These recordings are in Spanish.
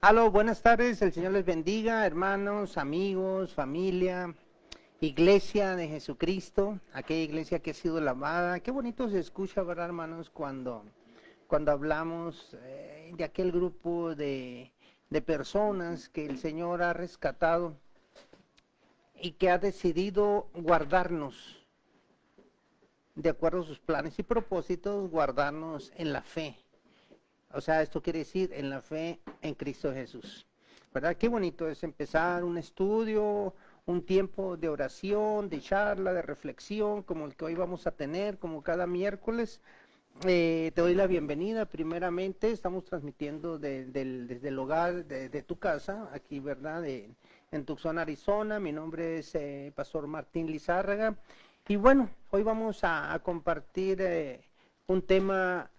Aló, buenas tardes, el Señor les bendiga, hermanos, amigos, familia, iglesia de Jesucristo, aquella iglesia que ha sido lavada. Qué bonito se escucha, ¿verdad, hermanos? Cuando hablamos de aquel grupo de personas que el Señor ha rescatado y que ha decidido guardarnos, de acuerdo a sus planes y propósitos, guardarnos en la fe. O sea, esto quiere decir en la fe en Cristo Jesús. ¿Verdad? Qué bonito es empezar un estudio, un tiempo de oración, de charla, de reflexión, como el que hoy vamos a tener, como cada miércoles. Te doy la bienvenida primeramente. Estamos transmitiendo desde el hogar de tu casa, aquí, ¿verdad? En Tucson, Arizona. Mi nombre es Pastor Martín Lizárraga. Y bueno, hoy vamos a compartir un tema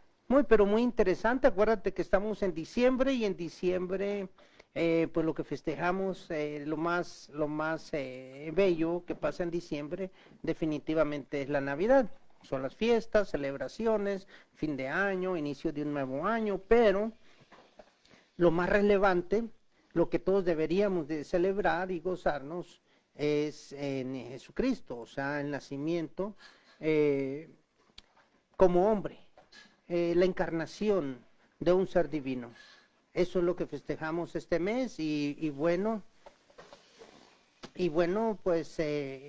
pero muy interesante. Acuérdate que estamos en diciembre y en diciembre pues lo que festejamos, lo más bello que pasa en diciembre definitivamente es la Navidad. Son las fiestas, celebraciones, fin de año, inicio de un nuevo año, pero lo más relevante, lo que todos deberíamos de celebrar y gozarnos es en Jesucristo, o sea, el nacimiento como hombre. La encarnación de un ser divino. Eso es lo que festejamos este mes y bueno, pues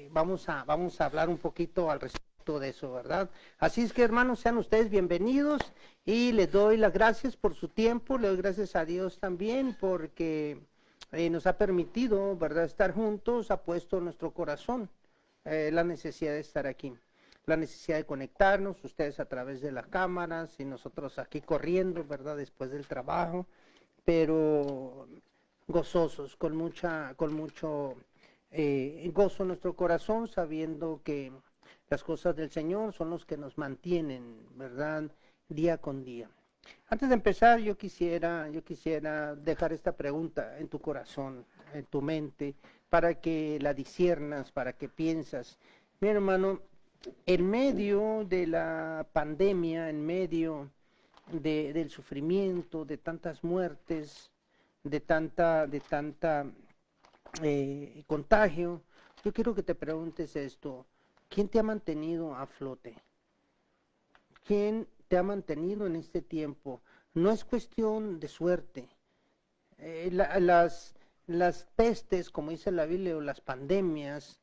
vamos a hablar un poquito al respecto de eso, ¿verdad? Así es que, hermanos, sean ustedes bienvenidos y les doy las gracias por su tiempo, le doy gracias a Dios también porque nos ha permitido, ¿verdad?, estar juntos, ha puesto en nuestro corazón la necesidad de estar aquí, la necesidad de conectarnos, ustedes a través de las cámaras y nosotros aquí corriendo, ¿verdad?, después del trabajo, pero gozosos, con mucho gozo en nuestro corazón, sabiendo que las cosas del Señor son los que nos mantienen, ¿verdad?, día con día. Antes de empezar, yo quisiera dejar esta pregunta en tu corazón, en tu mente, para que la disiernas, para que piensas. Mi hermano, en medio de la pandemia, en medio del sufrimiento, de tantas muertes, de tanta contagio, yo quiero que te preguntes esto: ¿quién te ha mantenido a flote? ¿Quién te ha mantenido en este tiempo? No es cuestión de suerte. Las pestes, como dice la Biblia, o las pandemias,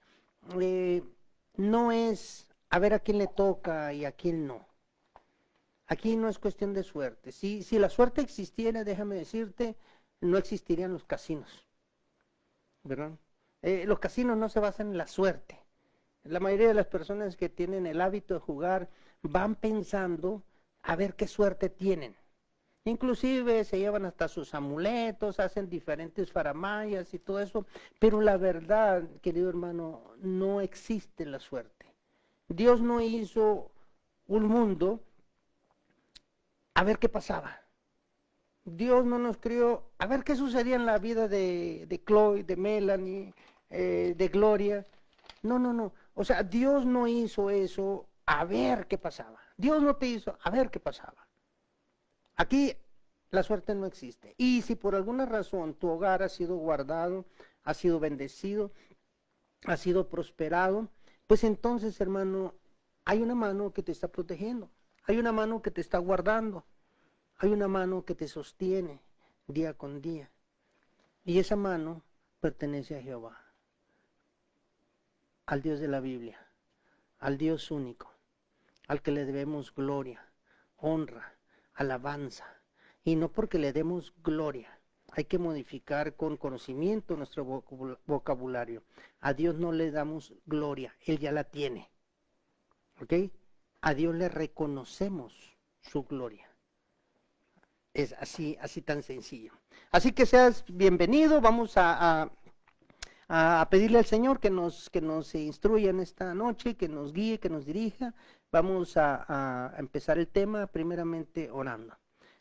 no es a ver a quién le toca y a quién no. Aquí no es cuestión de suerte. Si la suerte existiera, déjame decirte, no existirían los casinos, ¿verdad? Los casinos no se basan en la suerte. La mayoría de las personas que tienen el hábito de jugar van pensando a ver qué suerte tienen. Inclusive se llevan hasta sus amuletos, hacen diferentes faramayas y todo eso, pero la verdad, querido hermano, no existe la suerte. Dios no hizo un mundo a ver qué pasaba. Dios no nos crió a ver qué sucedía en la vida de Chloe, de Melanie, de Gloria. No. O sea, Dios no hizo eso a ver qué pasaba. Dios no te hizo a ver qué pasaba. Aquí la suerte no existe. Y si por alguna razón tu hogar ha sido guardado, ha sido bendecido, ha sido prosperado, pues entonces, hermano, hay una mano que te está protegiendo, hay una mano que te está guardando, hay una mano que te sostiene día con día. Y esa mano pertenece a Jehová, al Dios de la Biblia, al Dios único, al que le debemos gloria, honra, alabanza. Y no porque le demos gloria, hay que modificar con conocimiento nuestro vocabulario. A Dios no le damos gloria, Él ya la tiene. ¿Ok? A Dios le reconocemos su gloria. Es así tan sencillo. Así que seas bienvenido. Vamos a pedirle al Señor que nos instruya en esta noche, que nos guíe, que nos dirija. Vamos a empezar el tema primeramente orando.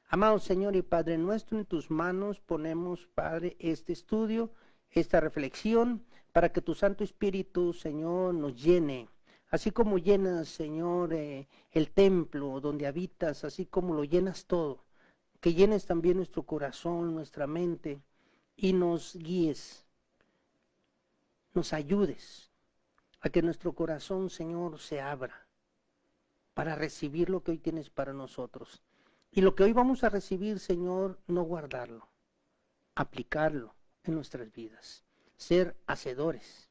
Amado Señor y Padre nuestro, en tus manos ponemos, Padre, este estudio, esta reflexión, para que tu Santo Espíritu, Señor, nos llene. Así como llenas, Señor, el templo donde habitas, así como lo llenas todo. que llenes también nuestro corazón, nuestra mente, y nos guíes, nos ayudes a que nuestro corazón, Señor, se abra para recibir lo que hoy tienes para nosotros. Y lo que hoy vamos a recibir, Señor, no guardarlo, aplicarlo en nuestras vidas, ser hacedores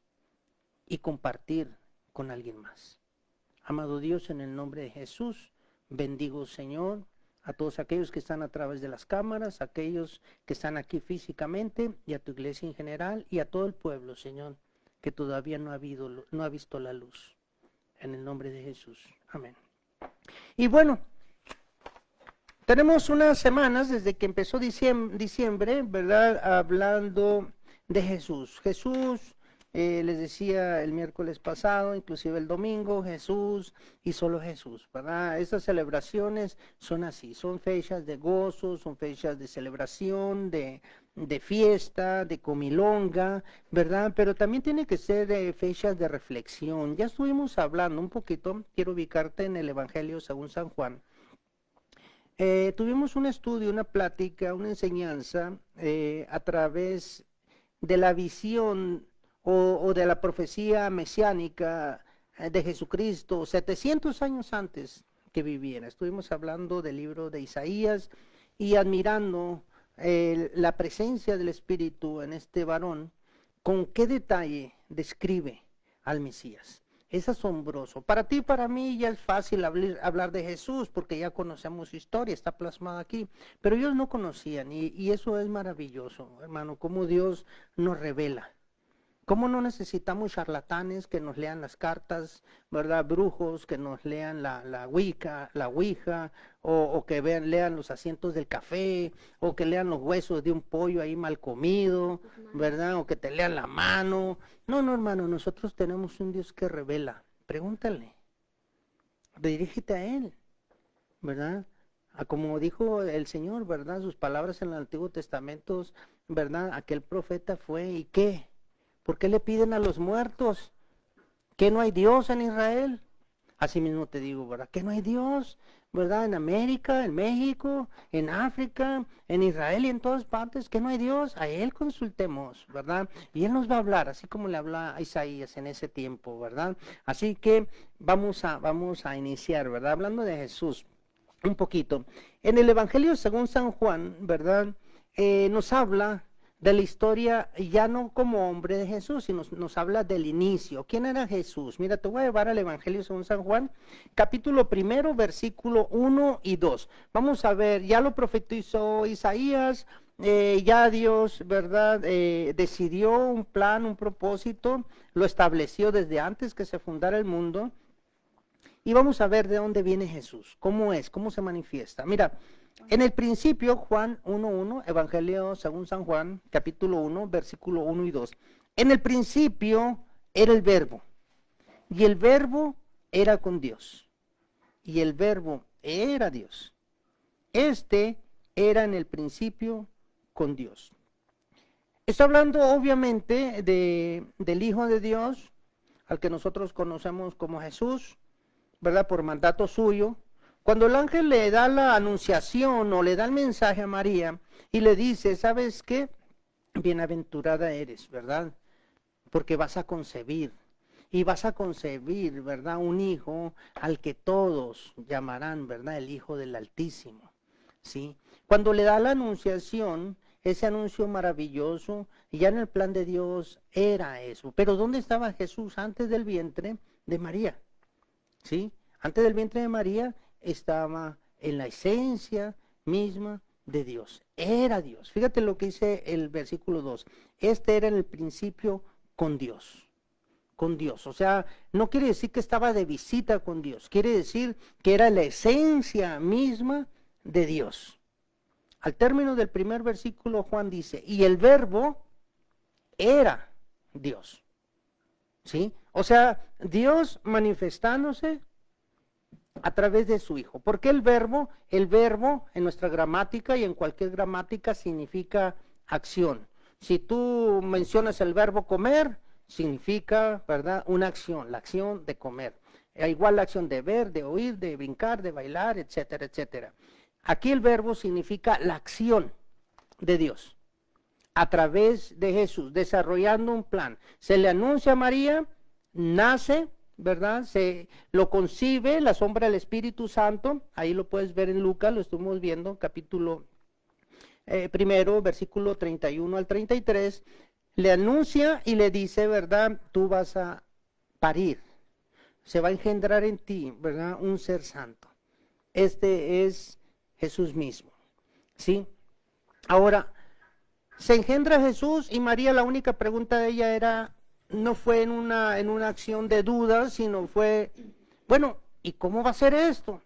y compartir con alguien más. Amado Dios, en el nombre de Jesús, bendigo, Señor, a todos aquellos que están a través de las cámaras, a aquellos que están aquí físicamente y a tu iglesia en general y a todo el pueblo, Señor, que todavía no ha visto la luz. En el nombre de Jesús. Amén. Y bueno, tenemos unas semanas desde que empezó diciembre, ¿verdad? Hablando de Jesús. Jesús, les decía el miércoles pasado, inclusive el domingo, Jesús y solo Jesús, ¿verdad? Estas celebraciones son así, son fechas de gozo, son fechas de celebración, de fiesta, de comilonga, ¿verdad? Pero también tiene que ser fechas de reflexión. Ya estuvimos hablando un poquito, quiero ubicarte en el Evangelio según San Juan. Tuvimos un estudio, una plática, una enseñanza a través de la visión o de la profecía mesiánica de Jesucristo 700 años antes que viviera. Estuvimos hablando del libro de Isaías y admirando la presencia del Espíritu en este varón, con qué detalle describe al Mesías. Es asombroso. Para ti y para mí ya es fácil hablar de Jesús porque ya conocemos su historia, está plasmada aquí. Pero ellos no conocían y eso es maravilloso, hermano, cómo Dios nos revela. ¿Cómo no necesitamos charlatanes que nos lean las cartas, verdad? Brujos que nos lean la ouija, o que lean los asientos del café, o que lean los huesos de un pollo ahí mal comido, ¿verdad? O que te lean la mano. No, hermano, nosotros tenemos un Dios que revela. Pregúntale, dirígete a Él, ¿verdad? Como dijo el Señor, ¿verdad? Sus palabras en el Antiguo Testamento, ¿verdad? Aquel profeta fue, ¿y qué? ¿Por qué le piden a los muertos? ¿Que no hay Dios en Israel? Así mismo te digo, ¿verdad? Que no hay Dios, ¿verdad? En América, en México, en África, en Israel y en todas partes, que no hay Dios. A Él consultemos, ¿verdad? Y Él nos va a hablar, así como le habla a Isaías en ese tiempo, ¿verdad? Así que vamos a iniciar, ¿verdad? Hablando de Jesús un poquito. En el Evangelio según San Juan, ¿verdad? Nos habla de la historia, ya no como hombre de Jesús, sino nos habla del inicio. ¿Quién era Jesús? Mira, te voy a llevar al Evangelio según San Juan, capítulo 1, versículo 1 y 2. Vamos a ver, ya lo profetizó Isaías, ya Dios, ¿verdad? Decidió un plan, un propósito, lo estableció desde antes que se fundara el mundo. Y vamos a ver de dónde viene Jesús, cómo es, cómo se manifiesta. Mira, en el principio, Juan 1:1, Evangelio según San Juan, capítulo 1, versículo 1 y 2. En el principio era el Verbo, y el Verbo era con Dios, y el Verbo era Dios. Este era en el principio con Dios. Está hablando obviamente del Hijo de Dios, al que nosotros conocemos como Jesús, ¿verdad? Por mandato suyo. Cuando el ángel le da la anunciación o le da el mensaje a María y le dice, ¿sabes qué? Bienaventurada eres, ¿verdad? Porque vas a concebir. Y vas a concebir, ¿verdad? Un hijo al que todos llamarán, ¿verdad? El Hijo del Altísimo, ¿sí? Cuando le da la anunciación, ese anuncio maravilloso, ya en el plan de Dios era eso. Pero ¿dónde estaba Jesús antes del vientre de María? ¿Sí? Antes del vientre de María estaba en la esencia misma de Dios. Era Dios. Fíjate lo que dice el versículo 2. Este era en el principio con Dios. Con Dios. O sea, no quiere decir que estaba de visita con Dios. Quiere decir que era la esencia misma de Dios. Al término del primer versículo, Juan dice, y el Verbo era Dios. ¿Sí? O sea, Dios manifestándose a través de su Hijo. ¿Por qué el verbo? El verbo en nuestra gramática y en cualquier gramática significa acción. Si tú mencionas el verbo comer, significa, ¿verdad? Una acción, la acción de comer. Igual la acción de ver, de oír, de brincar, de bailar, etcétera, etcétera. Aquí el verbo significa la acción de Dios a través de Jesús, desarrollando un plan. Se le anuncia a María, nace, ¿verdad? Se lo concibe, la sombra del Espíritu Santo, ahí lo puedes ver en Lucas, lo estuvimos viendo, capítulo primero, versículo 31 al 33, le anuncia y le dice, ¿verdad? Tú vas a parir, se va a engendrar en ti, ¿verdad? Un ser santo. Este es Jesús mismo, ¿sí? Ahora, se engendra Jesús y María, la única pregunta de ella era, no fue en una acción de duda, sino fue, bueno, ¿y cómo va a ser esto?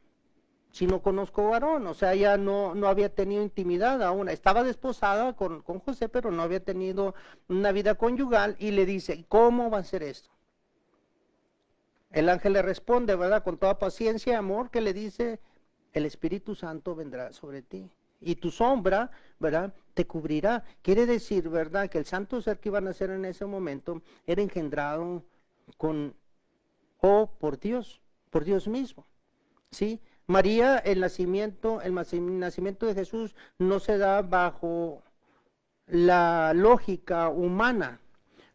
Si no conozco varón, o sea, ella no había tenido intimidad aún, estaba desposada con José, pero no había tenido una vida conyugal, y le dice, ¿cómo va a ser esto? El ángel le responde, ¿verdad? Con toda paciencia y amor, que le dice, el Espíritu Santo vendrá sobre ti, y tu sombra, ¿verdad?, te cubrirá. Quiere decir, ¿verdad?, que el santo ser que iban a nacer en ese momento era engendrado por Dios mismo, ¿sí? María, el nacimiento de Jesús no se da bajo la lógica humana.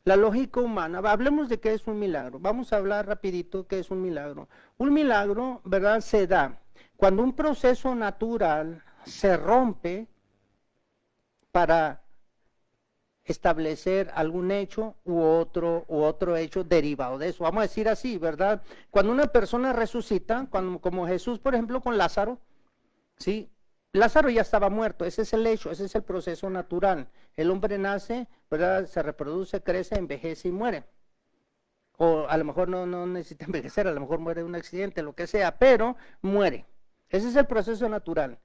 La lógica humana, hablemos de qué es un milagro. Vamos a hablar rapidito qué es un milagro. Un milagro, ¿verdad?, se da cuando un proceso natural se rompe para establecer algún hecho u otro hecho derivado de eso. Vamos a decir así, ¿verdad? Cuando una persona resucita, como Jesús, por ejemplo, con Lázaro, ¿sí? Lázaro ya estaba muerto, ese es el hecho, ese es el proceso natural. El hombre nace, ¿verdad? Se reproduce, crece, envejece y muere. O a lo mejor no necesita envejecer, a lo mejor muere de un accidente, lo que sea, pero muere. Ese es el proceso natural.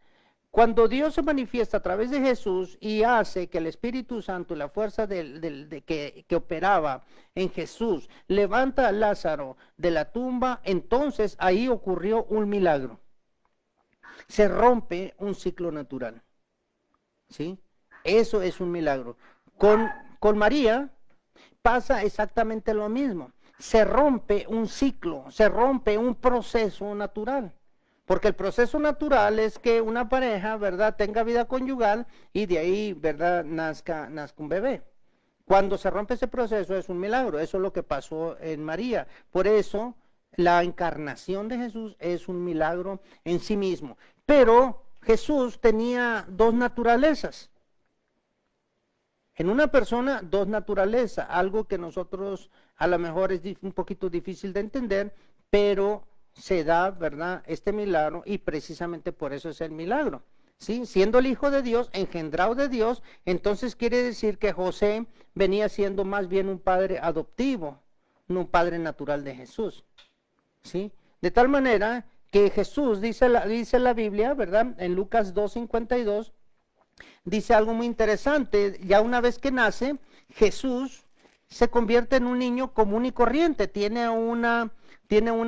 Cuando Dios se manifiesta a través de Jesús y hace que el Espíritu Santo y la fuerza que operaba en Jesús levanta a Lázaro de la tumba, entonces ahí ocurrió un milagro. Se rompe un ciclo natural, ¿sí? Eso es un milagro. Con María pasa exactamente lo mismo. Se rompe un ciclo, se rompe un proceso natural. Porque el proceso natural es que una pareja, ¿verdad?, tenga vida conyugal y de ahí, ¿verdad?, nazca un bebé. Cuando se rompe ese proceso es un milagro. Eso es lo que pasó en María. Por eso la encarnación de Jesús es un milagro en sí mismo. Pero Jesús tenía dos naturalezas. En una persona, dos naturalezas, algo que nosotros a lo mejor es un poquito difícil de entender, pero se da, ¿verdad?, este milagro, y precisamente por eso es el milagro, ¿sí? Siendo el Hijo de Dios, engendrado de Dios, entonces quiere decir que José venía siendo más bien un padre adoptivo, no un padre natural de Jesús, ¿sí? De tal manera que Jesús, dice la Biblia, ¿verdad?, en Lucas 2:52, dice algo muy interesante. Ya una vez que nace, Jesús se convierte en un niño común y corriente, tiene una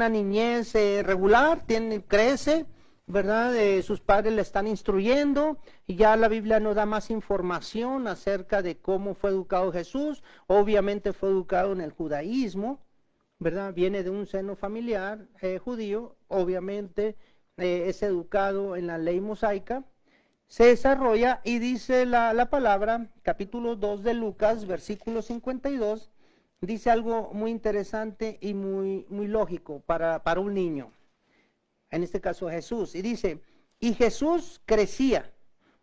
niñez regular, crece, ¿verdad? Sus padres le están instruyendo, y ya la Biblia nos da más información acerca de cómo fue educado Jesús. Obviamente fue educado en el judaísmo, ¿verdad? Viene de un seno familiar judío, obviamente es educado en la ley mosaica. Se desarrolla y dice la palabra, capítulo 2 de Lucas, versículo 52, dice algo muy interesante y muy lógico para un niño, en este caso Jesús, y dice, y Jesús crecía,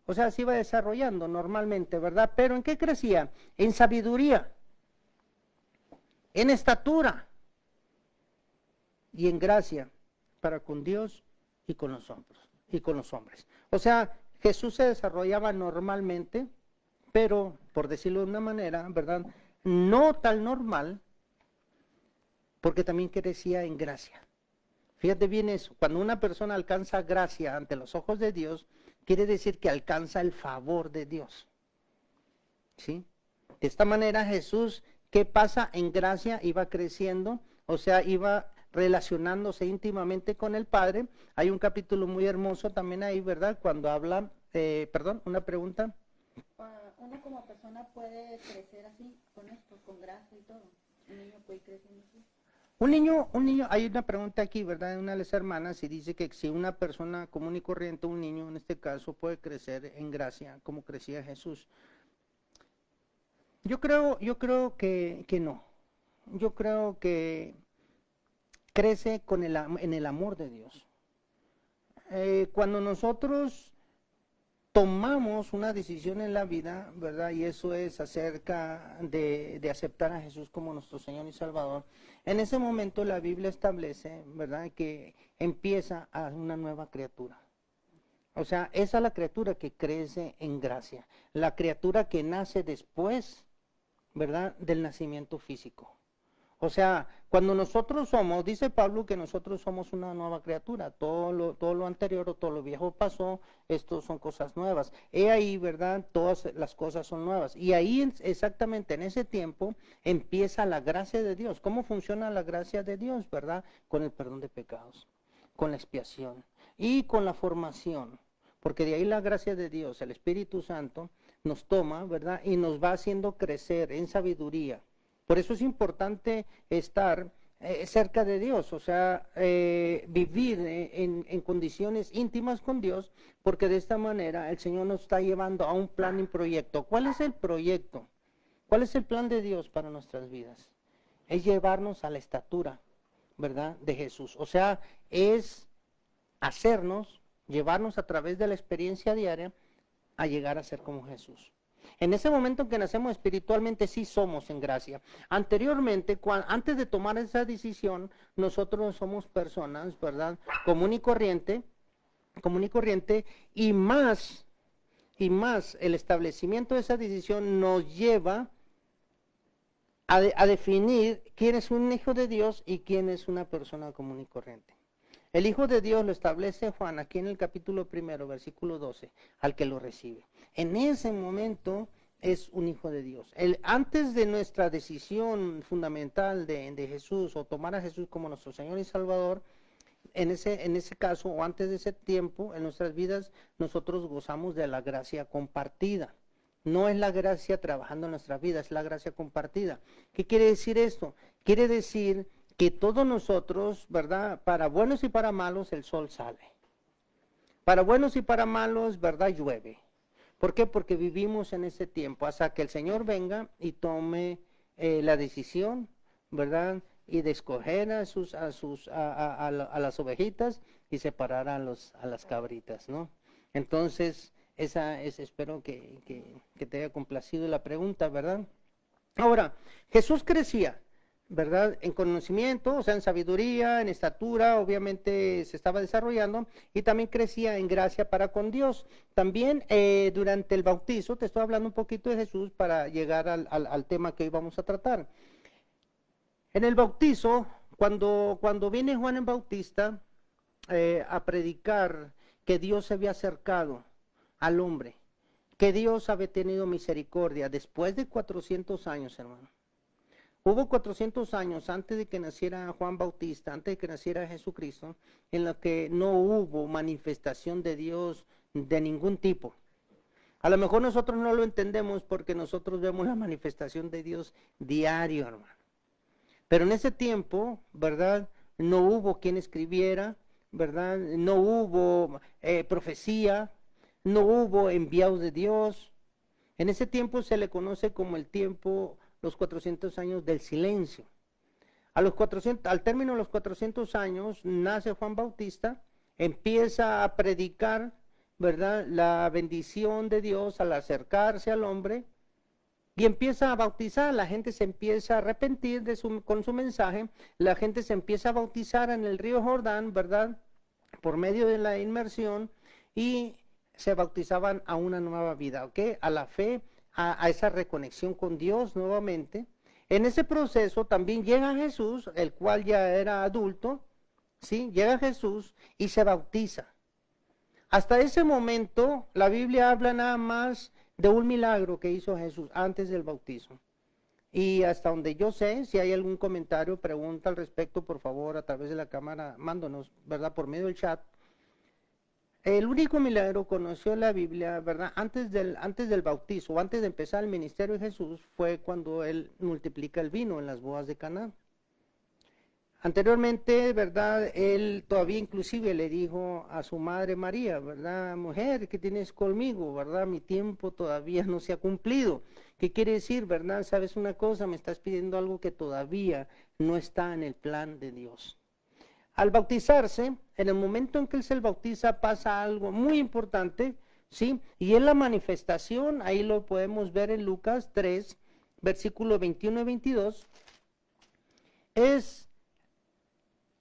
o sea, se iba desarrollando normalmente, ¿verdad? Pero ¿en qué crecía? En sabiduría, en estatura y en gracia para con Dios y con los hombres. O sea, Jesús se desarrollaba normalmente, pero, por decirlo de una manera, ¿verdad?, no tan normal, porque también crecía en gracia. Fíjate bien eso, cuando una persona alcanza gracia ante los ojos de Dios, quiere decir que alcanza el favor de Dios, ¿sí? De esta manera Jesús, ¿qué pasa? En gracia iba creciendo, o sea, iba relacionándose íntimamente con el Padre. Hay un capítulo muy hermoso también ahí, ¿verdad?, cuando habla, una pregunta. Uno como persona puede crecer así, con esto, con gracia y todo. Un niño puede ir creciendo así. Hay una pregunta aquí, ¿verdad? De una de las hermanas y dice que si una persona común y corriente, un niño en este caso, puede crecer en gracia como crecía Jesús. Yo creo que no. Yo creo que crece en el amor de Dios. Cuando nosotros tomamos una decisión en la vida, ¿verdad? Y eso es acerca de aceptar a Jesús como nuestro Señor y Salvador. En ese momento la Biblia establece, ¿verdad? Que empieza a una nueva criatura. O sea, esa es la criatura que crece en gracia. La criatura que nace después, ¿verdad? Del nacimiento físico. O sea, cuando nosotros somos, dice Pablo que nosotros somos una nueva criatura, todo lo anterior o todo lo viejo pasó, esto son cosas nuevas. He ahí, ¿verdad? Todas las cosas son nuevas. Y ahí exactamente en ese tiempo empieza la gracia de Dios. ¿Cómo funciona la gracia de Dios, verdad? Con el perdón de pecados, con la expiación y con la formación. Porque de ahí la gracia de Dios, el Espíritu Santo, nos toma, ¿verdad? Y nos va haciendo crecer en sabiduría. Por eso es importante estar cerca de Dios, o sea, vivir en condiciones íntimas con Dios, porque de esta manera el Señor nos está llevando a un plan y proyecto. ¿Cuál es el proyecto? ¿Cuál es el plan de Dios para nuestras vidas? Es llevarnos a la estatura, ¿verdad? De Jesús. O sea, es llevarnos a través de la experiencia diaria a llegar a ser como Jesús. En ese momento en que nacemos espiritualmente sí somos en gracia. Anteriormente, antes de tomar esa decisión, nosotros somos personas, ¿verdad? Común y corriente, y más el establecimiento de esa decisión nos lleva a definir quién es un hijo de Dios y quién es una persona común y corriente. El Hijo de Dios lo establece Juan aquí en el capítulo 1, versículo 12, al que lo recibe. En ese momento es un hijo de Dios. Antes de nuestra decisión fundamental de Jesús o tomar a Jesús como nuestro Señor y Salvador, en ese caso o antes de ese tiempo en nuestras vidas, nosotros gozamos de la gracia compartida. No es la gracia trabajando en nuestra vida, es la gracia compartida. ¿Qué quiere decir esto? Quiere decir que todos nosotros, ¿verdad? Para buenos y para malos el sol sale. Para buenos y para malos, ¿verdad? Llueve. ¿Por qué? Porque vivimos en ese tiempo hasta que el Señor venga y tome la decisión, ¿verdad? Y de escoger a las ovejitas y separar a las cabritas, ¿no? Entonces, espero que te haya complacido la pregunta, ¿verdad? Ahora, Jesús crecía, ¿verdad? En conocimiento, o sea, en sabiduría, en estatura, obviamente se estaba desarrollando y también crecía en gracia para con Dios. También durante el bautizo, te estoy hablando un poquito de Jesús para llegar al tema que hoy vamos a tratar. En el bautizo, cuando viene Juan el Bautista a predicar que Dios se había acercado al hombre, que Dios había tenido misericordia después de 400 años, hermano. Hubo 400 años antes de que naciera Juan Bautista, antes de que naciera Jesucristo, en los que no hubo manifestación de Dios de ningún tipo. A lo mejor nosotros no lo entendemos porque nosotros vemos la manifestación de Dios diario, hermano. Pero en ese tiempo, ¿verdad? No hubo quien escribiera, ¿verdad? No hubo profecía, no hubo enviados de Dios. En ese tiempo se le conoce como el tiempo, los 400 años del silencio. Al término de los 400 años nace Juan Bautista, empieza a predicar, ¿verdad? La bendición de Dios al acercarse al hombre y empieza a bautizar. La gente se empieza a arrepentir con su mensaje, la gente se empieza a bautizar en el río Jordán, ¿verdad? Por medio de la inmersión y se bautizaban a una nueva vida, ¿ok? A la fe, a esa reconexión con Dios nuevamente. En ese proceso también llega Jesús, el cual ya era adulto, ¿sí? Llega Jesús y se bautiza. Hasta ese momento la Biblia habla nada más de un milagro que hizo Jesús antes del bautizo. Y hasta donde yo sé, si hay algún comentario, pregunta al respecto, por favor, a través de la cámara, mándonos, ¿verdad? Por medio del chat. El único milagro conoció en la Biblia, ¿verdad? Antes del bautizo, o antes de empezar el ministerio de Jesús, fue cuando él multiplica el vino en las bodas de Caná. Anteriormente, ¿verdad? Él todavía inclusive le dijo a su madre María, ¿verdad? Mujer, ¿qué tienes conmigo? ¿Verdad? Mi tiempo todavía no se ha cumplido. ¿Qué quiere decir, verdad? ¿Sabes una cosa? Me estás pidiendo algo que todavía no está en el plan de Dios. Al bautizarse, en el momento en que él se bautiza, pasa algo muy importante, ¿sí? Y en la manifestación, ahí lo podemos ver en Lucas 3, versículo 21 y 22, es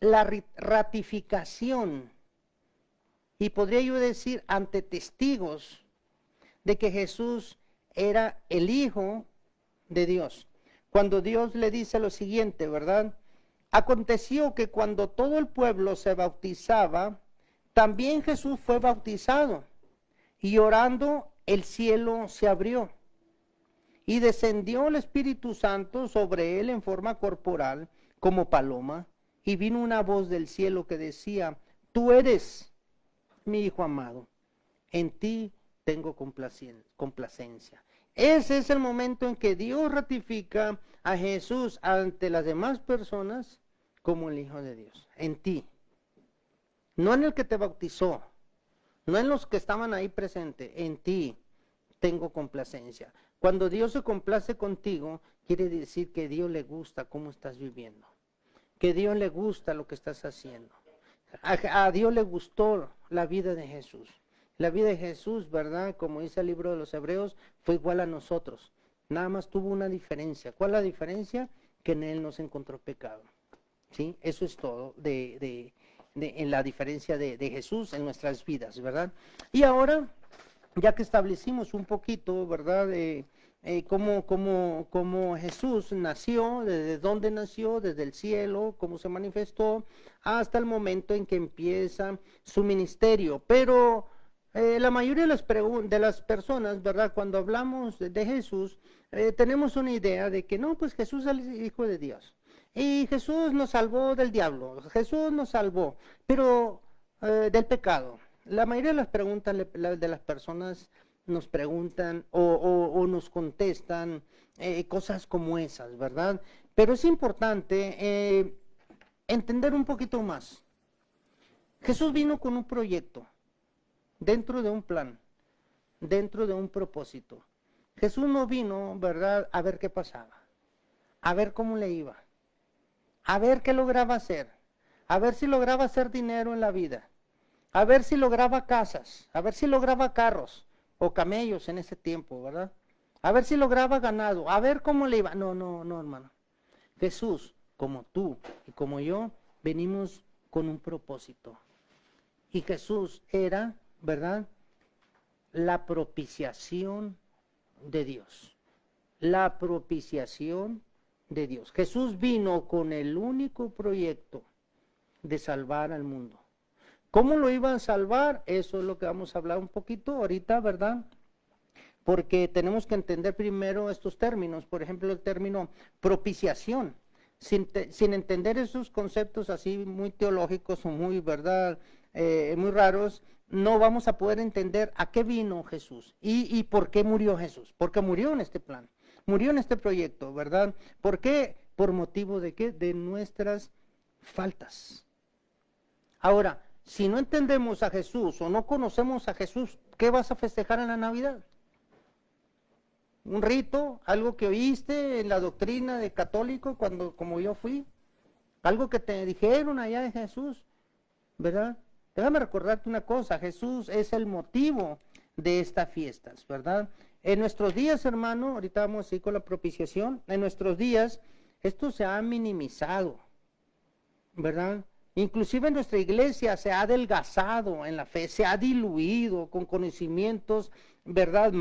la ratificación, y podría yo decir ante testigos, de que Jesús era el Hijo de Dios. Cuando Dios le dice lo siguiente, ¿verdad? Aconteció que cuando todo el pueblo se bautizaba, también Jesús fue bautizado, y orando el cielo se abrió, y descendió el Espíritu Santo sobre él en forma corporal, como paloma, y vino una voz del cielo que decía, tú eres mi Hijo amado, en ti tengo complacencia. Ese es el momento en que Dios ratifica a Jesús ante las demás personas como el Hijo de Dios, en ti. No en el que te bautizó, no en los que estaban ahí presentes, en ti tengo complacencia. Cuando Dios se complace contigo, quiere decir que a Dios le gusta cómo estás viviendo, que a Dios le gusta lo que estás haciendo. A Dios le gustó la vida de Jesús. La vida de Jesús, ¿verdad? Como dice el libro de los Hebreos, fue igual a nosotros. Nada más tuvo una diferencia. ¿Cuál es la diferencia? Que en él no se encontró pecado. ¿Sí? Eso es todo en la diferencia de Jesús en nuestras vidas, ¿verdad? Y ahora, ya que establecimos un poquito, ¿verdad? Cómo Jesús nació, desde dónde nació, desde el cielo, cómo se manifestó, hasta el momento en que empieza su ministerio. Pero la mayoría de las personas, ¿verdad? Cuando hablamos de Jesús, tenemos una idea de que no, pues Jesús es el Hijo de Dios. Y Jesús nos salvó del diablo, Jesús nos salvó, pero del pecado. La mayoría de las preguntas de las personas nos preguntan o nos contestan cosas como esas, ¿verdad? Pero es importante entender un poquito más. Jesús vino con un proyecto, dentro de un plan, dentro de un propósito. Jesús no vino, ¿verdad?, a ver qué pasaba, a ver cómo le iba, a ver qué lograba hacer, a ver si lograba hacer dinero en la vida, a ver si lograba casas, a ver si lograba carros o camellos en ese tiempo, ¿verdad? A ver si lograba ganado, a ver cómo le iba. No, hermano. Jesús, como tú y como yo, venimos con un propósito. Y Jesús era, ¿verdad?, la propiciación de Dios. La propiciación de Dios. Jesús vino con el único proyecto de salvar al mundo. ¿Cómo lo iban a salvar? Eso es lo que vamos a hablar un poquito ahorita, ¿verdad? Porque tenemos que entender primero estos términos. Por ejemplo, el término propiciación. Sin entender esos conceptos así muy teológicos o muy, ¿verdad?, muy raros, no vamos a poder entender a qué vino Jesús y por qué murió Jesús. Porque murió en este plan, murió en este proyecto, ¿verdad? ¿Por qué? ¿Por motivo de qué? De nuestras faltas. Ahora, si no entendemos a Jesús o no conocemos a Jesús, ¿qué vas a festejar en la Navidad? ¿Un rito? ¿Algo que oíste en la doctrina de católico como yo fui? ¿Algo que te dijeron allá de Jesús? ¿Verdad? Déjame recordarte una cosa, Jesús es el motivo de estas fiestas, ¿verdad? En nuestros días, hermano, ahorita vamos a ir con la propiciación, en nuestros días esto se ha minimizado, ¿verdad? Inclusive en nuestra iglesia se ha adelgazado en la fe, se ha diluido con conocimientos, ¿verdad?,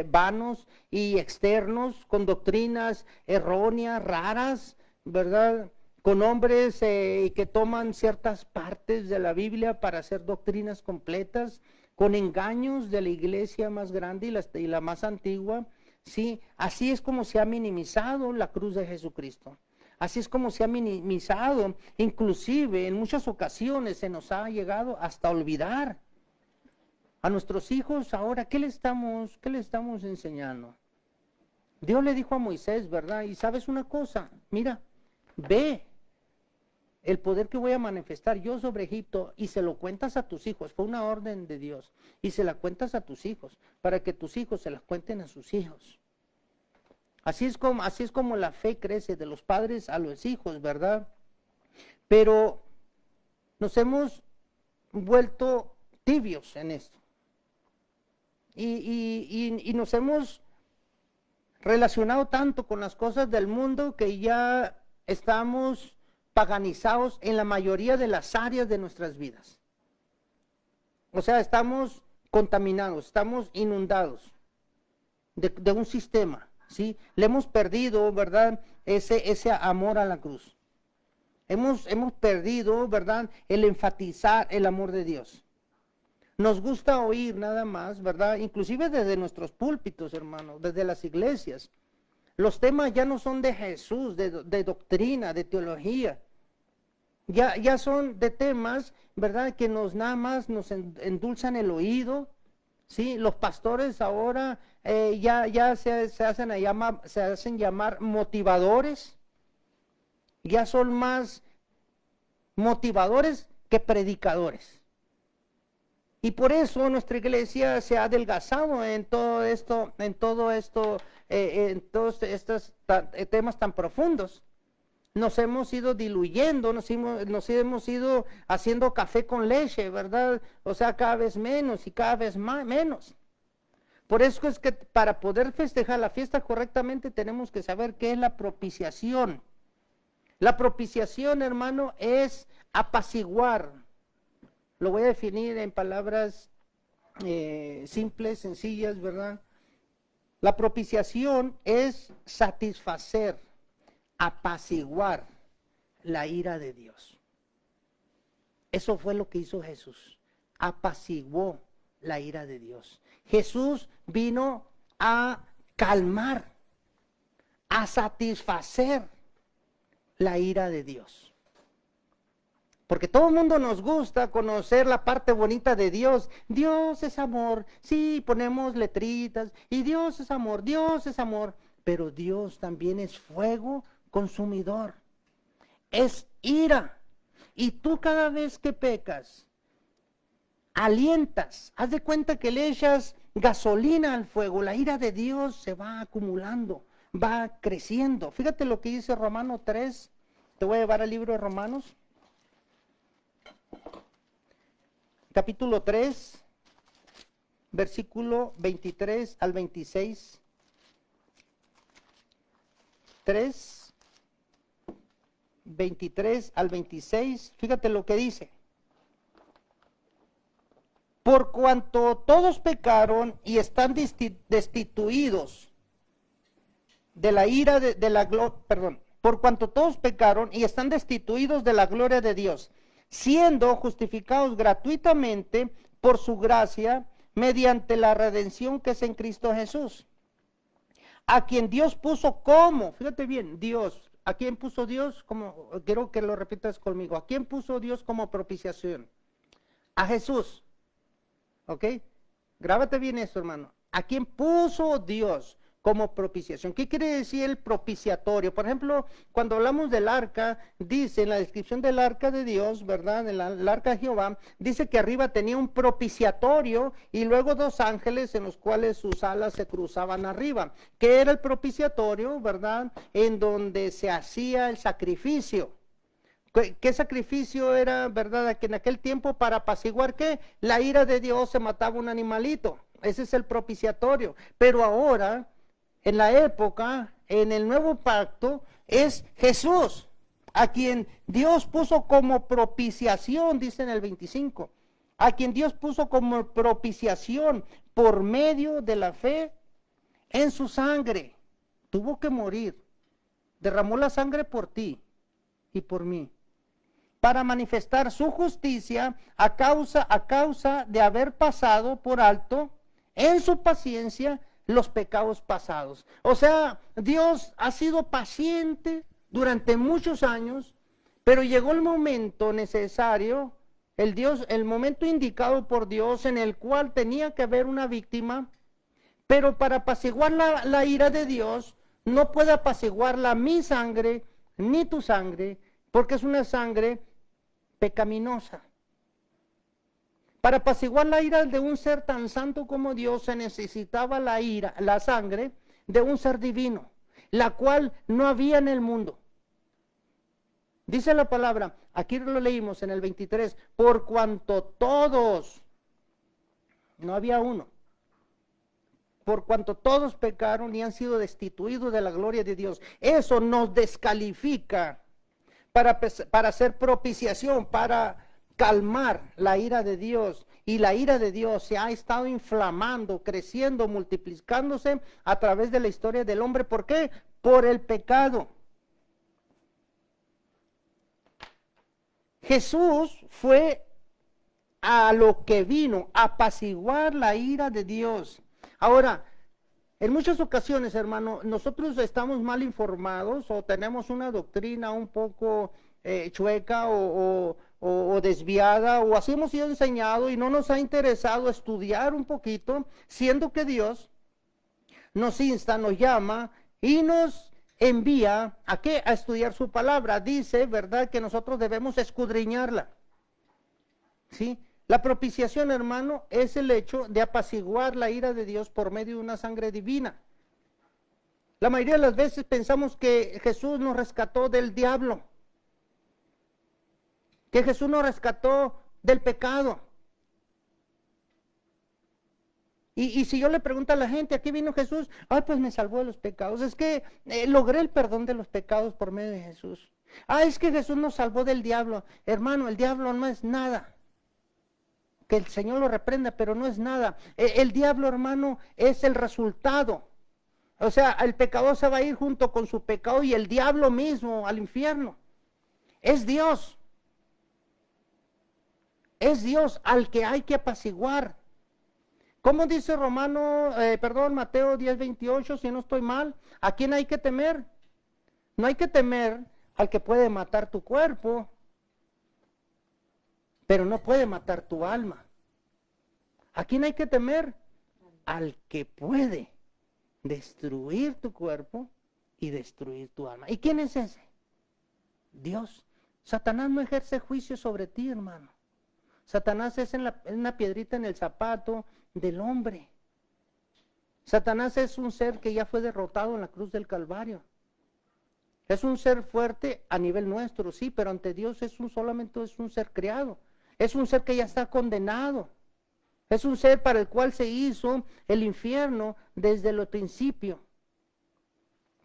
vanos y externos, con doctrinas erróneas, raras, ¿verdad?, con hombres que toman ciertas partes de la Biblia para hacer doctrinas completas, con engaños de la iglesia más grande y la más antigua, ¿sí? Así es como se ha minimizado la cruz de Jesucristo. Así es como se ha minimizado, inclusive en muchas ocasiones se nos ha llegado hasta olvidar a nuestros hijos. Ahora, ¿qué le estamos enseñando? Dios le dijo a Moisés, ¿verdad? Y sabes una cosa, mira, ve el poder que voy a manifestar yo sobre Egipto, y se lo cuentas a tus hijos, fue una orden de Dios, y se la cuentas a tus hijos, para que tus hijos se las cuenten a sus hijos. Así es como la fe crece de los padres a los hijos, ¿verdad? Pero nos hemos vuelto tibios en esto. Y nos hemos relacionado tanto con las cosas del mundo que ya estamos paganizados en la mayoría de las áreas de nuestras vidas. O sea, estamos contaminados, estamos inundados de un sistema, ¿sí? Le hemos perdido, ¿verdad?, ese amor a la cruz. Hemos perdido, ¿verdad?, el enfatizar el amor de Dios. Nos gusta oír nada más, ¿verdad?, inclusive desde nuestros púlpitos, hermanos, desde las iglesias. Los temas ya no son de Jesús, de doctrina, de teología. Ya son de temas, ¿verdad?, que nada más nos endulzan el oído, ¿sí? Los pastores ahora ya se hacen llamar motivadores. Ya son más motivadores que predicadores. Y por eso nuestra iglesia se ha adelgazado en todo esto, en todos estos temas tan profundos. Nos hemos ido diluyendo, nos hemos ido haciendo café con leche, ¿verdad? O sea, cada vez menos y cada vez menos. Por eso es que para poder festejar la fiesta correctamente tenemos que saber qué es la propiciación. La propiciación, hermano, es apaciguar. Lo voy a definir en palabras simples, sencillas, ¿verdad? La propiciación es satisfacer, apaciguar la ira de Dios. Eso fue lo que hizo Jesús. Apaciguó la ira de Dios. Jesús vino a calmar, a satisfacer la ira de Dios. Porque todo el mundo nos gusta conocer la parte bonita de Dios. Dios es amor. Sí, ponemos letritas. Y Dios es amor, Dios es amor. Pero Dios también es fuego consumidor. Es ira. Y tú cada vez que pecas, alientas. Haz de cuenta que le echas gasolina al fuego. La ira de Dios se va acumulando, va creciendo. Fíjate lo que dice Romanos 3. Te voy a llevar al libro de Romanos. Capítulo 3, versículo 23 al 26. 3, 23 al 26. Fíjate lo que dice. Por cuanto todos pecaron y están destituidos de la ira de la gloria, por cuanto todos pecaron y están destituidos de la gloria de Dios, siendo justificados gratuitamente por su gracia, mediante la redención que es en Cristo Jesús, a quien Dios puso como, fíjate bien, Dios, ¿a quién puso Dios como? Quiero que lo repitas conmigo. ¿A quién puso Dios como propiciación? A Jesús, ¿ok? Grábate bien eso, hermano. ¿A quién puso Dios como propiciación? ¿Qué quiere decir el propiciatorio? Por ejemplo, cuando hablamos del arca, dice en la descripción del arca de Dios, ¿verdad? El arca de Jehová, dice que arriba tenía un propiciatorio y luego dos ángeles en los cuales sus alas se cruzaban arriba. ¿Qué era el propiciatorio, verdad? En donde se hacía el sacrificio. ¿Qué sacrificio era, verdad? Que en aquel tiempo para apaciguar, ¿qué? La ira de Dios, se mataba un animalito. Ese es el propiciatorio. Pero ahora, en la época, en el nuevo pacto, es Jesús, a quien Dios puso como propiciación, dice en el 25, a quien Dios puso como propiciación por medio de la fe en su sangre. Tuvo que morir, derramó la sangre por ti y por mí, para manifestar su justicia a causa de haber pasado por alto en su paciencia los pecados pasados. O sea, Dios ha sido paciente durante muchos años, pero llegó el momento necesario, el momento indicado por Dios, en el cual tenía que haber una víctima, pero para apaciguar la ira de Dios, no puede apaciguarla mi sangre, ni tu sangre, porque es una sangre pecaminosa. Para apaciguar la ira de un ser tan santo como Dios se necesitaba la sangre de un ser divino, la cual no había en el mundo. Dice la palabra, aquí lo leímos en el 23, por cuanto todos, no había uno, por cuanto todos pecaron y han sido destituidos de la gloria de Dios. Eso nos descalifica para hacer propiciación, para calmar la ira de Dios. Y la ira de Dios se ha estado inflamando, creciendo, multiplicándose a través de la historia del hombre. ¿Por qué? Por el pecado. Jesús fue a lo que vino, a apaciguar la ira de Dios. Ahora, en muchas ocasiones, hermano, nosotros estamos mal informados o tenemos una doctrina un poco chueca o desviada, o así hemos sido enseñados y no nos ha interesado estudiar un poquito, siendo que Dios nos insta, nos llama y nos envía ¿a qué? A estudiar su palabra. Dice, ¿verdad?, que nosotros debemos escudriñarla. ¿Sí? La propiciación, hermano, es el hecho de apaciguar la ira de Dios por medio de una sangre divina. La mayoría de las veces pensamos que Jesús nos rescató del diablo, que Jesús nos rescató del pecado. Y si yo le pregunto a la gente, ¿a qué vino Jesús? Ay, pues me salvó de los pecados. Es que logré el perdón de los pecados por medio de Jesús. Ah, es que Jesús nos salvó del diablo. Hermano, el diablo no es nada. Que el Señor lo reprenda, pero no es nada. El diablo, hermano, es el resultado. O sea, el pecador se va a ir junto con su pecado y el diablo mismo al infierno. Es Dios. Es Dios al que hay que apaciguar. ¿Cómo dice Mateo 10:28, si no estoy mal? ¿A quién hay que temer? No hay que temer al que puede matar tu cuerpo, pero no puede matar tu alma. ¿A quién hay que temer? Al que puede destruir tu cuerpo y destruir tu alma. ¿Y quién es ese? Dios. Satanás no ejerce juicio sobre ti, hermano. Satanás es una piedrita en el zapato del hombre. Satanás es un ser que ya fue derrotado en la cruz del Calvario. Es un ser fuerte a nivel nuestro, sí, pero ante Dios solamente es un ser creado. Es un ser que ya está condenado. Es un ser para el cual se hizo el infierno desde el principio.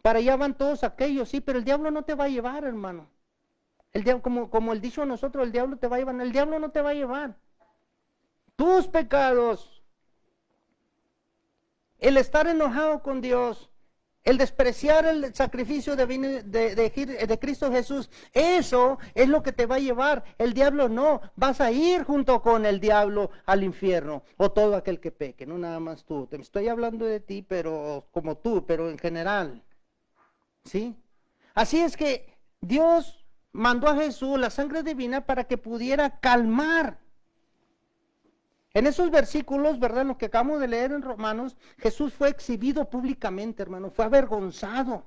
Para allá van todos aquellos, sí, pero el diablo no te va a llevar, hermano. El diablo, como el dicho a nosotros, el diablo te va a llevar. El diablo no te va a llevar. Tus pecados, el estar enojado con Dios, el despreciar el sacrificio de Cristo Jesús, eso es lo que te va a llevar. El diablo no, vas a ir junto con el diablo al infierno, o todo aquel que peque, no nada más tú. Te estoy hablando de ti, pero como tú, pero en general, ¿sí? Así es que Dios mandó a Jesús la sangre divina para que pudiera calmar. En esos versículos, ¿verdad? Lo que acabamos de leer en Romanos, Jesús fue exhibido públicamente, hermano, fue avergonzado.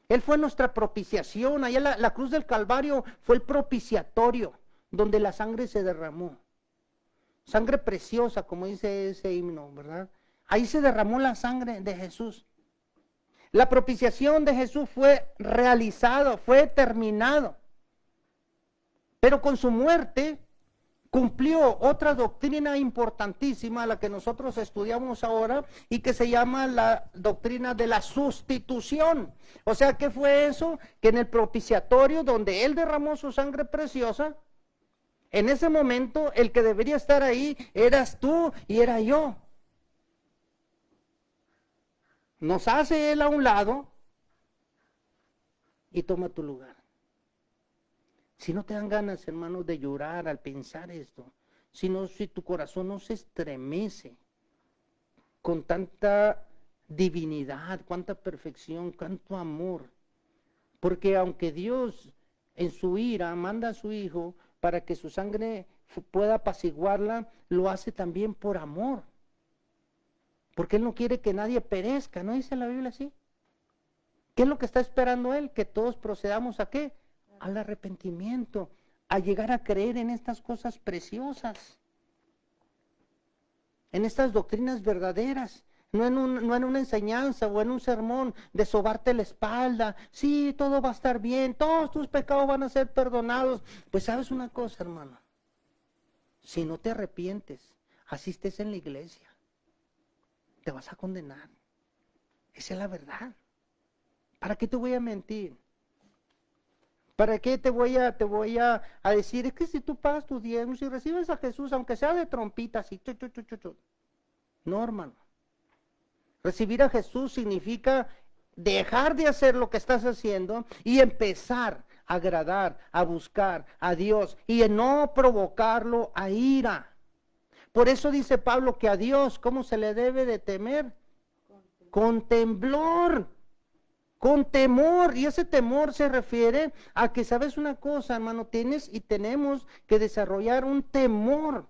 Él fue nuestra propiciación. Allá la cruz del Calvario fue el propiciatorio, donde la sangre se derramó. Sangre preciosa, como dice ese himno, ¿verdad? Ahí se derramó la sangre de Jesús. La propiciación de Jesús fue realizada, fue terminado. Pero con su muerte cumplió otra doctrina importantísima, la que nosotros estudiamos ahora, y que se llama la doctrina de la sustitución. O sea, ¿qué fue eso? Que en el propiciatorio, donde Él derramó su sangre preciosa, en ese momento el que debería estar ahí eras tú y era yo. Nos hace Él a un lado y toma tu lugar. Si no te dan ganas, hermanos, de llorar al pensar esto, si tu corazón no se estremece con tanta divinidad, cuánta perfección, cuánto amor, porque aunque Dios en su ira manda a su Hijo para que su sangre pueda apaciguarla, lo hace también por amor, porque Él no quiere que nadie perezca, ¿no dice la Biblia así? ¿Qué es lo que está esperando Él? Que todos procedamos ¿a qué? al arrepentimiento, a llegar a creer en estas cosas preciosas, en estas doctrinas verdaderas. No en una enseñanza o en un sermón de sobarte la espalda. Sí, todo va a estar bien, todos tus pecados van a ser perdonados. Pues sabes una cosa, hermano, si no te arrepientes, asistes en la iglesia, te vas a condenar. Esa es la verdad. ¿Para qué te voy a mentir? ¿Para qué te voy a decir? Es que si tú pagas tus diezmos y recibes a Jesús, aunque sea de trompita, así, no, hermano. Recibir a Jesús significa dejar de hacer lo que estás haciendo y empezar a agradar, a buscar a Dios y en no provocarlo a ira. Por eso dice Pablo que a Dios, ¿cómo se le debe de temer? Con temblor, con temor. Y ese temor se refiere a que, ¿sabes una cosa, hermano? Tienes y tenemos que desarrollar un temor,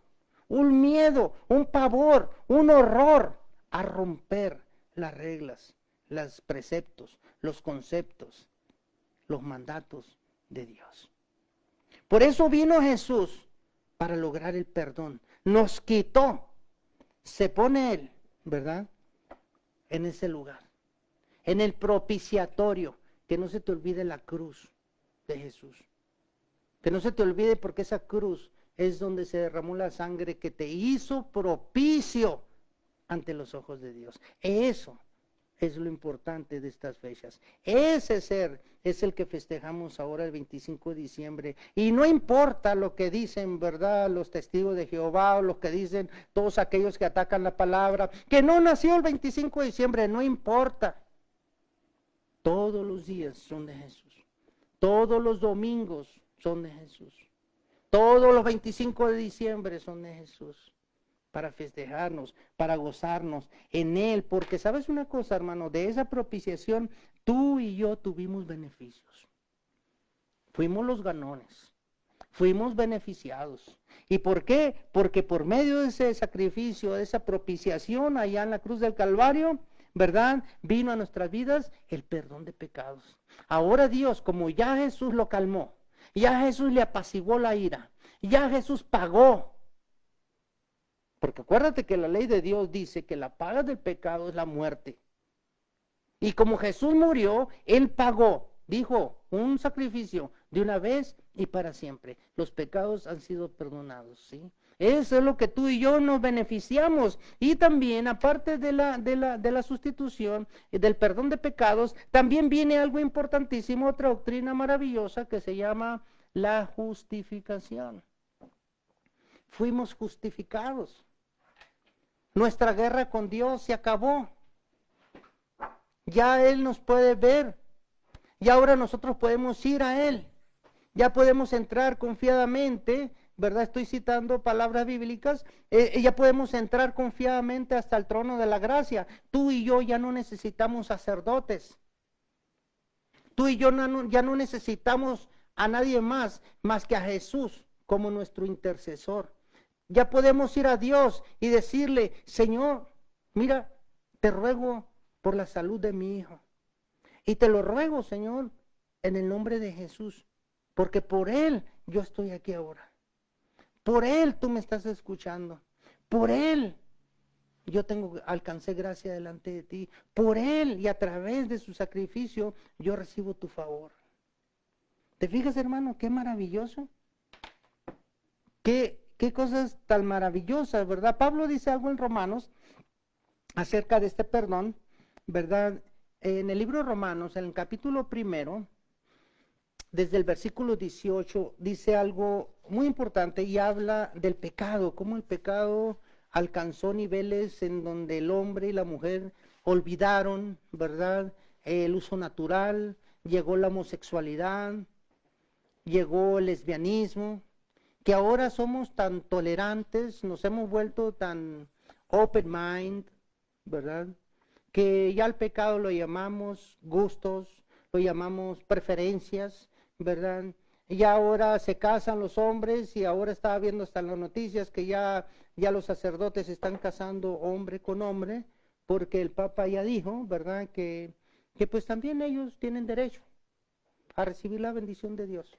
un miedo, un pavor, un horror a romper las reglas, los preceptos, los conceptos, los mandatos de Dios. Por eso vino Jesús, para lograr el perdón. Nos quitó, se pone Él, ¿verdad? En ese lugar, en el propiciatorio. Que no se te olvide la cruz de Jesús. Que no se te olvide, porque esa cruz es donde se derramó la sangre que te hizo propicio ante los ojos de Dios. Eso es lo importante de estas fechas. Ese ser es el que festejamos ahora el 25 de diciembre. Y no importa lo que dicen, ¿verdad?, los testigos de Jehová, o lo que dicen todos aquellos que atacan la palabra, que no nació el 25 de diciembre, no importa. Todos los días son de Jesús. Todos los domingos son de Jesús. Todos los 25 de diciembre son de Jesús. Para festejarnos, para gozarnos en Él. Porque sabes una cosa, hermano, de esa propiciación tú y yo tuvimos beneficios. Fuimos los ganones, fuimos beneficiados. ¿Y por qué? Porque por medio de ese sacrificio, de esa propiciación allá en la cruz del Calvario, ¿verdad?, vino a nuestras vidas el perdón de pecados. Ahora Dios, como ya Jesús lo calmó, ya Jesús le apaciguó la ira, ya Jesús pagó. Porque acuérdate que la ley de Dios dice que la paga del pecado es la muerte. Y como Jesús murió, Él pagó, dijo, un sacrificio de una vez y para siempre. Los pecados han sido perdonados, ¿sí? Eso es lo que tú y yo nos beneficiamos. Y también, aparte de la sustitución, del perdón de pecados, también viene algo importantísimo, otra doctrina maravillosa que se llama la justificación. Fuimos justificados. Nuestra guerra con Dios se acabó. Ya Él nos puede ver. Y ahora nosotros podemos ir a Él. Ya podemos entrar confiadamente, ¿verdad? Estoy citando palabras bíblicas. Ya podemos entrar confiadamente hasta el trono de la gracia. Tú y yo ya no necesitamos sacerdotes. Tú y yo ya no necesitamos a nadie más que a Jesús como nuestro intercesor. Ya podemos ir a Dios y decirle, Señor, mira, te ruego por la salud de mi hijo. Y te lo ruego, Señor, en el nombre de Jesús, porque por Él yo estoy aquí ahora. Por Él tú me estás escuchando. Por Él yo alcancé gracia delante de ti. Por Él y a través de su sacrificio yo recibo tu favor. ¿Te fijas, hermano? Qué maravilloso. Qué cosas tan maravillosas, ¿verdad? Pablo dice algo en Romanos acerca de este perdón, ¿verdad? En el libro de Romanos, en el capítulo 1, desde el versículo 18, dice algo muy importante y habla del pecado, cómo el pecado alcanzó niveles en donde el hombre y la mujer olvidaron, ¿verdad?, el uso natural, llegó la homosexualidad, llegó el lesbianismo, que ahora somos tan tolerantes, nos hemos vuelto tan open mind, ¿verdad?, que ya el pecado lo llamamos gustos, lo llamamos preferencias, ¿verdad? Y ahora se casan los hombres y ahora estaba viendo hasta en las noticias que ya los sacerdotes están casando hombre con hombre, porque el Papa ya dijo, ¿verdad?, que pues también ellos tienen derecho a recibir la bendición de Dios.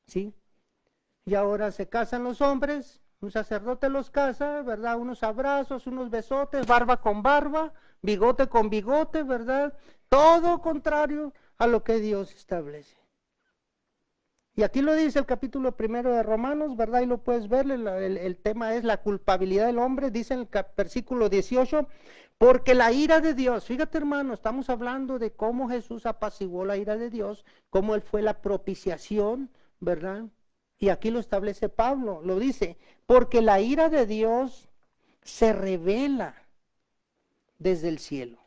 ¿Sí? Y ahora se casan los hombres, un sacerdote los casa, ¿verdad? Unos abrazos, unos besotes, barba con barba, bigote con bigote, ¿verdad? Todo contrario a lo que Dios establece. Y aquí lo dice el capítulo 1 de Romanos, ¿verdad? Y lo puedes ver, el tema es la culpabilidad del hombre, dice en el versículo 18, porque la ira de Dios, fíjate hermano, estamos hablando de cómo Jesús apaciguó la ira de Dios, cómo Él fue la propiciación, ¿verdad? Y aquí lo establece Pablo, lo dice, porque la ira de Dios se revela desde el cielo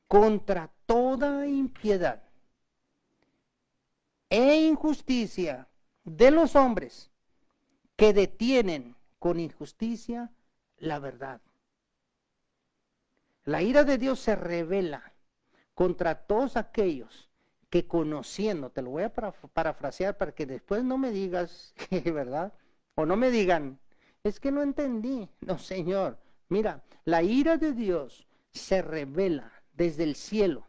contra toda impiedad e injusticia de los hombres que detienen con injusticia la verdad. La ira de Dios se revela contra todos aquellos que conociendo, te lo voy a parafrasear para que después no me digas, ¿verdad? O no me digan, es que no entendí. No, Señor, mira, la ira de Dios se revela desde el cielo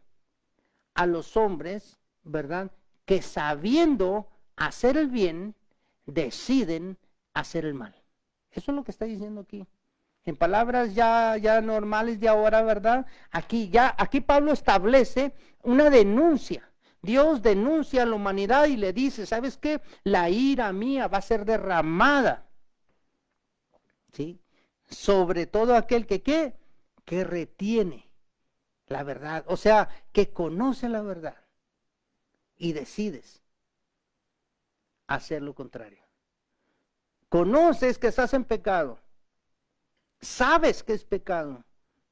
a los hombres, ¿verdad? Que sabiendo hacer el bien, deciden hacer el mal. Eso es lo que está diciendo aquí. En palabras ya normales de ahora, ¿verdad? Aquí Pablo establece una denuncia. Dios denuncia a la humanidad y le dice, ¿sabes qué? La ira mía va a ser derramada, ¿sí? Sobre todo aquel que retiene la verdad. O sea, que conoce la verdad y decides hacer lo contrario. Conoces que estás en pecado. Sabes que es pecado,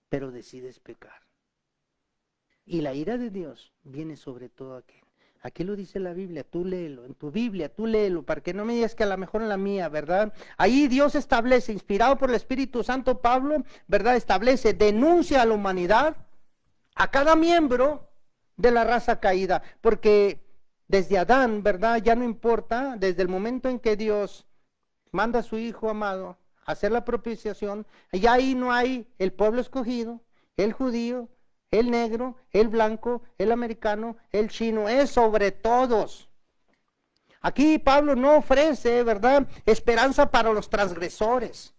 pero decides pecar. Y la ira de Dios viene sobre todo aquel. Aquí lo dice la Biblia, tú léelo, en tu Biblia, tú léelo, para que no me digas que a lo mejor en la mía, ¿verdad? Ahí Dios establece, inspirado por el Espíritu Santo, Pablo, ¿verdad? Establece, denuncia a la humanidad, a cada miembro de la raza caída, porque desde Adán, ¿verdad? Ya no importa, desde el momento en que Dios manda a su Hijo amado a hacer la propiciación, ya ahí no hay el pueblo escogido, el judío, el negro, el blanco, el americano, el chino, es sobre todos. Aquí Pablo no ofrece, ¿verdad?, esperanza para los transgresores.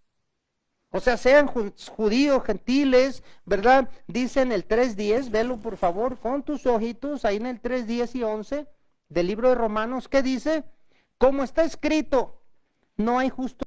O sea, sean judíos, gentiles, ¿verdad? Dice en el 3:10, velo por favor con tus ojitos, ahí en el 3:10 y 11 del libro de Romanos, ¿qué dice? Como está escrito, no hay justo